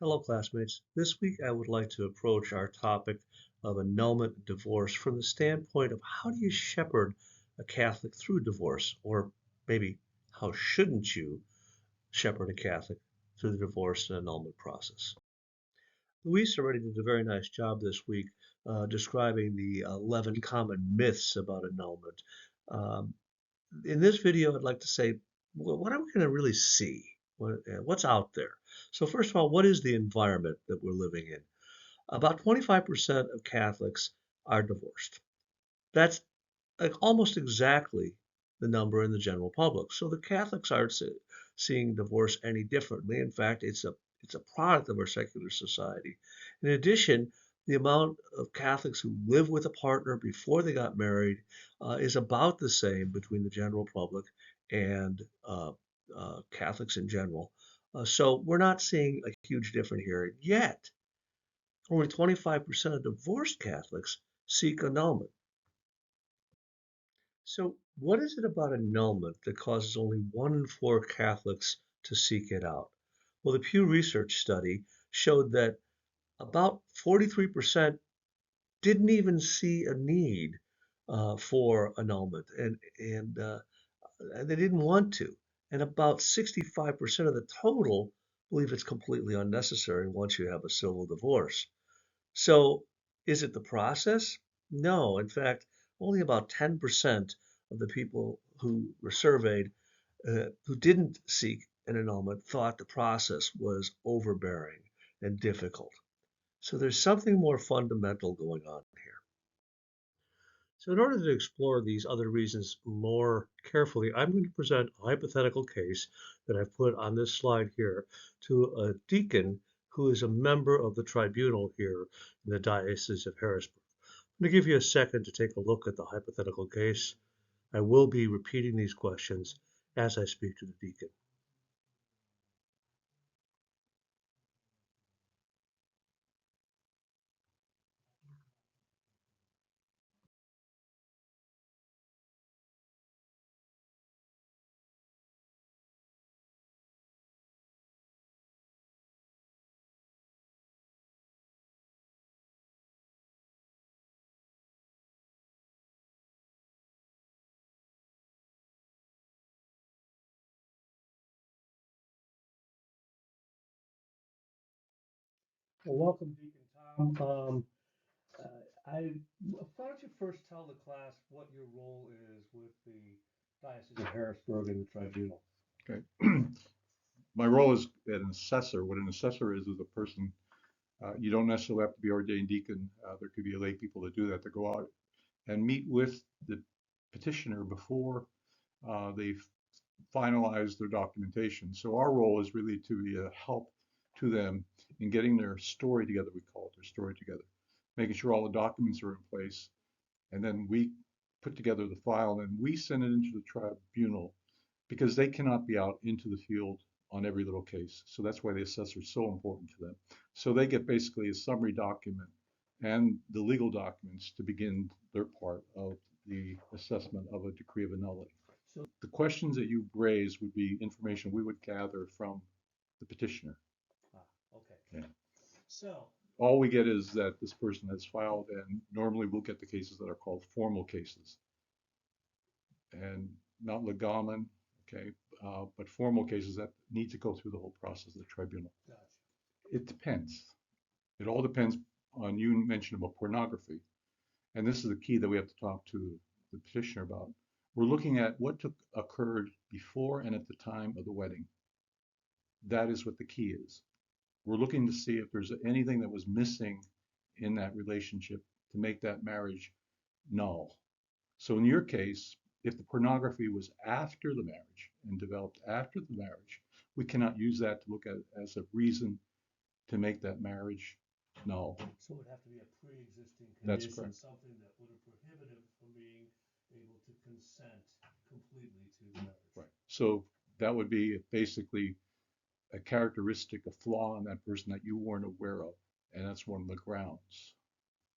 Hello, classmates. This week I would like to approach our topic of annulment and divorce from the standpoint of how do you shepherd a Catholic through divorce, or maybe how shouldn't you shepherd a Catholic through the divorce and annulment process. Luis already did a very nice job this week describing the 11 common myths about annulment. Um, in this video, I'd like to say, well, what are we going to really see? What's out there? So first of all, what is the environment that we're living in? About 25% of Catholics are divorced. That's like almost exactly the number in the general public. So the Catholics aren't seeing divorce any differently. In fact, it's a product of our secular society. In addition, the amount of Catholics who live with a partner before they got married is about the same between the general public and Catholics in general. So we're not seeing a huge difference here. Yet, only 25% of divorced Catholics seek annulment. So, what is it about annulment that causes only 1 in 4 Catholics to seek it out? Well, the Pew Research study showed that about 43% didn't even see a need for annulment, and they didn't want to. And about 65% of the total believe it's completely unnecessary once you have a civil divorce. So, is it the process? No. In fact, only about 10% of the people who were surveyed who didn't seek an annulment thought the process was overbearing and difficult. So there's something more fundamental going on here. So in order to explore these other reasons more carefully, I'm going to present a hypothetical case that I've put on this slide here to a deacon who is a member of the tribunal here in the Diocese of Harrisburg. I'm going to give you a second to take a look at the hypothetical case. I will be repeating these questions as I speak to the deacon. Well, welcome, Deacon Tom. I why don't you first tell the class what your role is with the Diocese of Harrisburg and the tribunal? Okay. My role is an assessor. What an assessor is a person, you don't necessarily have to be ordained deacon. There could be lay people that do that, to go out and meet with the petitioner before they finalize their documentation. So our role is really to be a help to them in getting their story together. We call it their story together, making sure all the documents are in place. And then we put together the file and we send it into the tribunal because they cannot be out into the field on every little case. So that's why the assessor is so important to them. So they get basically a summary document and the legal documents to begin their part of the assessment of a decree of nullity. So the questions that you raise would be information we would gather from the petitioner. Okay. Yeah. So, All we get is that this person has filed, and normally we'll get the cases that are called formal cases and not legamen, okay, but formal cases that need to go through the whole process of the tribunal. gotcha. It depends. It all depends on, you mentioned about pornography, and this is the key that we have to talk to the petitioner about. We're looking at what occurred before and at the time of the wedding. That is what the key is. We're looking to see if there's anything that was missing in that relationship to make that marriage null. So in your case, if the pornography was after the marriage and developed after the marriage, we cannot use that to look at it as a reason to make that marriage null. So it would have to be a pre-existing That's condition, correct. something that would have prohibited him from being able to consent completely to the marriage. Right. So that would be basically a characteristic, a flaw in that person that you weren't aware of. And that's one of the grounds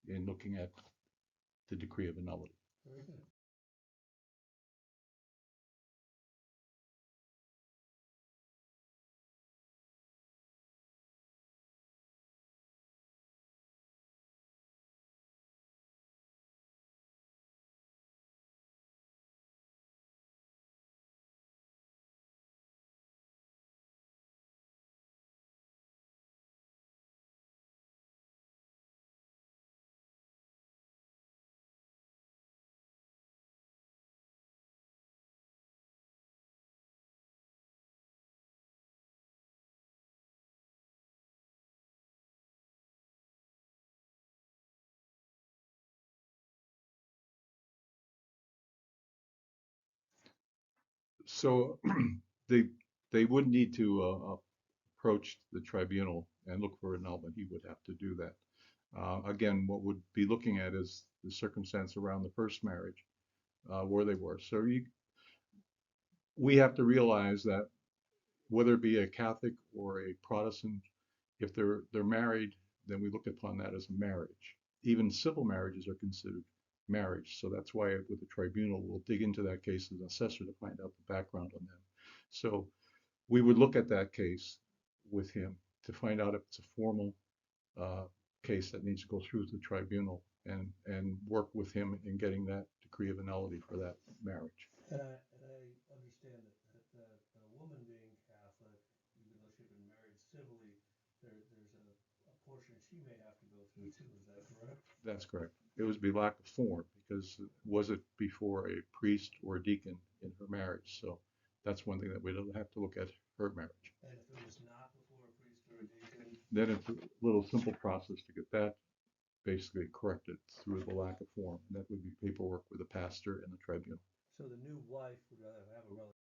in looking at the decree of nullity. Very good. So they they would need to approach the tribunal and look for annulment. He would have to do that. Again, what we'd be looking at is the circumstance around the first marriage, where they were. So we have to realize that whether it be a Catholic or a Protestant, if they're married, then we look upon that as a marriage. Even civil marriages are considered marriage. So that's why with the tribunal, we'll dig into that case as an assessor to find out the background on them. So we would look at that case with him to find out if it's a formal uh, case that needs to go through the tribunal and work with him in getting that decree of annulity for that marriage. And I understand that the woman being Catholic, even though she'd been married civilly, there's a portion she may have to go through too. Is that correct? That's correct. It would be lack of form because was it before a priest or a deacon in her marriage? So that's one thing that we'd have to look at her marriage. And if it was not before a priest or a deacon? Then it's a little simple process to get that basically corrected through the lack of form. And that would be paperwork with the pastor and the tribunal. So the new wife would rather have a relative.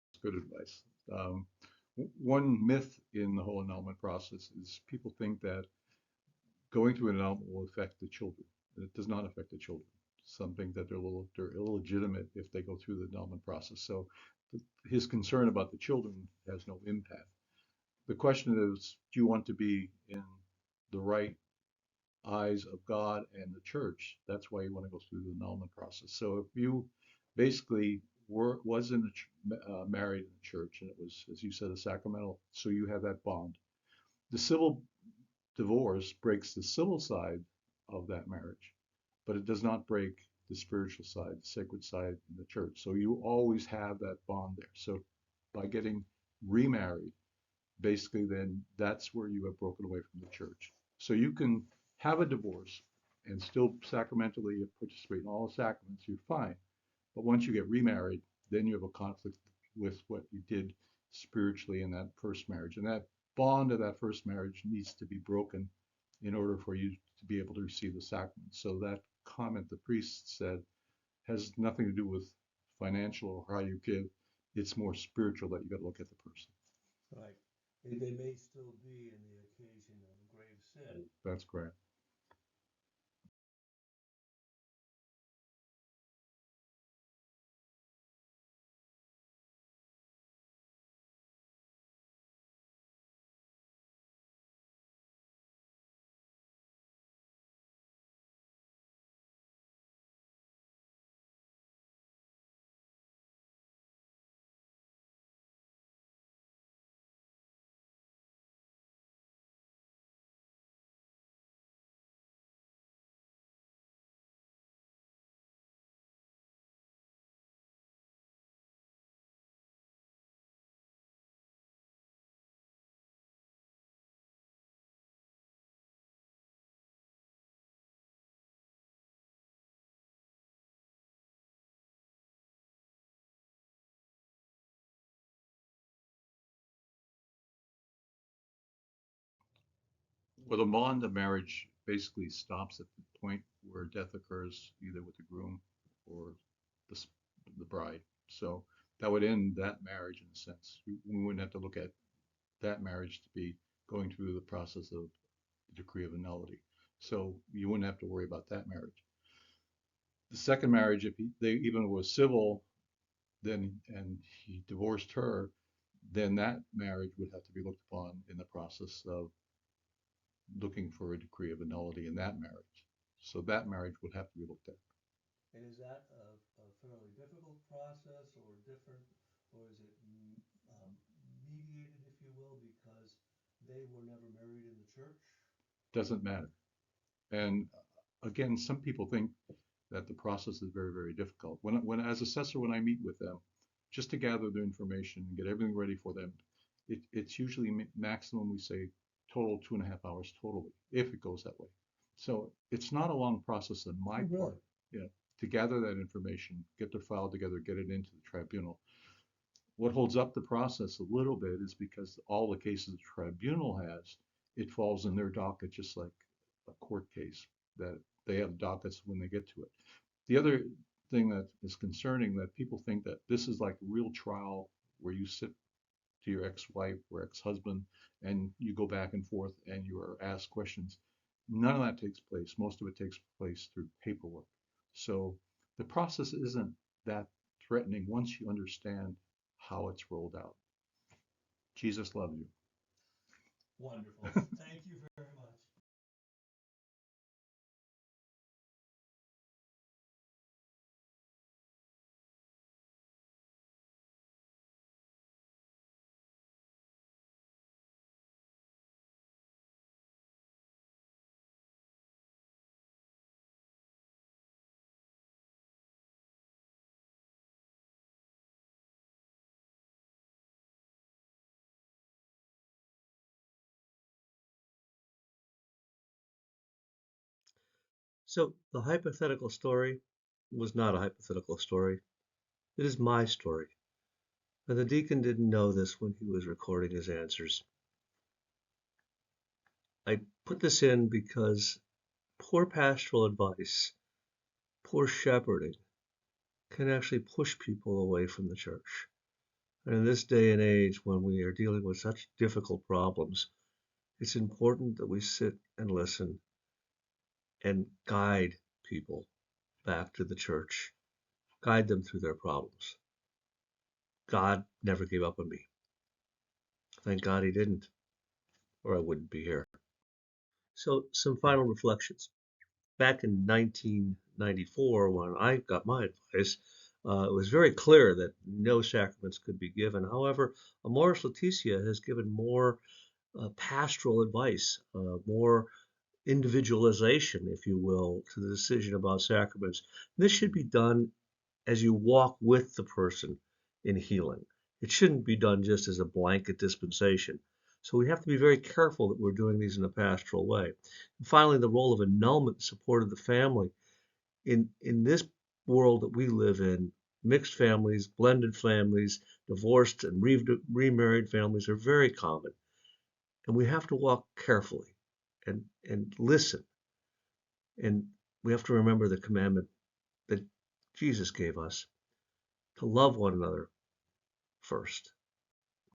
It's good advice. Um, One myth in the whole annulment process is people think that going through an annulment will affect the children. And it does not affect the children. Something that they're illegitimate if they go through the annulment process. So his concern about the children has no impact. The question is, do you want to be in the right eyes of God and the church? That's why you want to go through the annulment process. So if you basically was in married in the church and it was, as you said, a sacramental, so you have that bond. The civil divorce breaks the civil side of that marriage, but it does not break the spiritual side, the sacred side in the church. So you always have that bond there. So by getting remarried, basically then that's where you have broken away from the church. So you can have a divorce and still sacramentally participate in all the sacraments, you're fine. But once you get remarried, then you have a conflict with what you did spiritually in that first marriage. And that bond of that first marriage needs to be broken in order for you to be able to receive the sacrament. So that comment the priest said has nothing to do with financial or how you give. It's more spiritual that you got to look at the person. Right. They may still be in the occasion of grave sin. That's correct. Well, the bond of marriage basically stops at the point where death occurs, either with the groom or the, the bride. So that would end that marriage in a sense. We wouldn't have to look at that marriage to be going through the process of the decree of annulity. So you wouldn't have to worry about that marriage. The second marriage, if they even was civil, then and he divorced her, then that marriage would have to be looked upon in the process of looking for a decree of annulity in that marriage. So that marriage would have to be looked at. And is that a fairly difficult process or different, or is it mediated, if you will, because they were never married in the church? Doesn't matter. And again, some people think that the process is very, very difficult. When as assessor, when I meet with them, just to gather their information and get everything ready for them, it's usually maximum, we say, total 2.5 hours totally, if it goes that way. So it's not a long process on my Really? part, you know, to gather that information, get their file together, get it into the tribunal. What holds up the process a little bit is because all the cases the tribunal has, it falls in their docket just like a court case, that they have dockets when they get to it. The other thing that is concerning, that people think that this is like a real trial where you sit to your ex-wife or ex-husband and you go back and forth and you are asked questions. None of that takes place. Most of it takes place through paperwork. So the process isn't that threatening once you understand how it's rolled out. Jesus loves you. Wonderful. Thank you very much. So the hypothetical story was not a hypothetical story. It is my story. And the deacon didn't know this when he was recording his answers. I put this in because poor pastoral advice, poor shepherding, can actually push people away from the church. And in this day and age, when we are dealing with such difficult problems, it's important that we sit and listen and guide people back to the church, guide them through their problems. God never gave up on me. Thank God he didn't, or I wouldn't be here. So, some final reflections. Back in 1994, when I got my advice, it was very clear that no sacraments could be given. However, Amoris Laetitia has given more pastoral advice, more individualization, if you will, to the decision about sacraments. This should be done as you walk with the person in healing. It shouldn't be done just as a blanket dispensation. So we have to be very careful that we're doing these in a pastoral way. And finally, the role of annulment in support of the family. In this world that we live in, mixed families, blended families, divorced and remarried families are very common. And we have to walk carefully and listen. And we have to remember the commandment that Jesus gave us to love one another first.